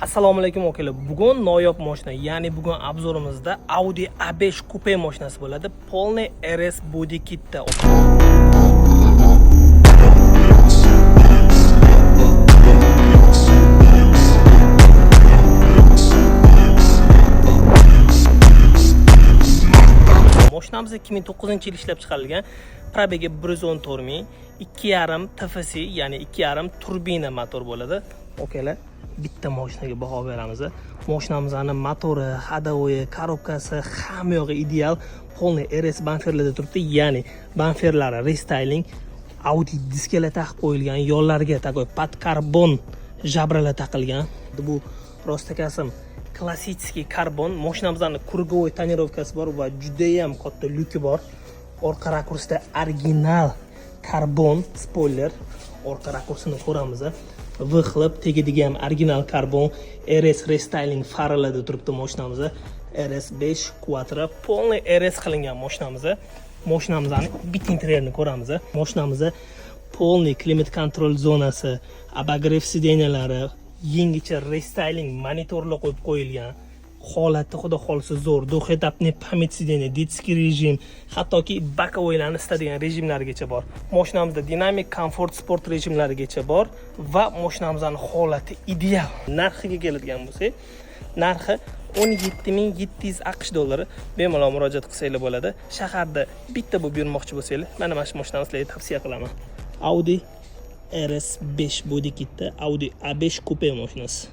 Assalomu alaykum akalar. Bugun noyob mashina, ya'ni bugun obzorimizda Audi A5 Coupe mashinasi bo'ladi. Polniy RS body kitda. Mashinamiz 2009-yil ishlab chiqarilgan. Probegi 114 ming, 2.5 TFSI, ya'ni 2.5 turbina motor bo'ladi. Okalar, bitta mashinaga baho beramiz. Mashinamizning motori, hadovoyi, korobkasi hamma yog'i ideal. Polniy RS bamperlarda turibdi, ya'ni bamperlari restyling, Audi diskalar taqib qo'yilgan, yo'llarga takoy pat karbon jabralar taqilgan. Bu rostakasim klassik karbon. Mashinamizning krugovoy tonirovkasi bor va juda ham katta lyuki bor. Orqa rakursda original karbon spoiler. Orqa rakursini ko'ramiz. Vixlab tegadigan original karbon RS restyling faralarda turibdi mashinamiz. RS5 Quattro polniy RS qilingan mashinamiz. Mashinamizning bit interyerini ko'ramiz. Mashinamiz polniy klimat kontrol zonasi, abagrev sideniyalari, yangicha restyling monitorlar qo'yib qo'yilgan. Holati xudo xolisa zo'r. Duxetapni pamit sideniya, detskiy rejim, hattoki bokovoylarni istadigan rejimlargacha bor. Mashinamizda dinamik, komfort, sport rejimlarigacha bor va mashinamizning holati ideal. Narxiga keladigan bo'lsak, narxi 17.700 AQSh dollari. Bemalol murojaat qilsanglar bo'ladi. Shaharda bitta bo'lib yurmoqchi bo'lsanglar, mana shu mashinani sizlarga tavsiya qilaman. Audi RS5 body kitda Audi A5 Coupe mashinasi.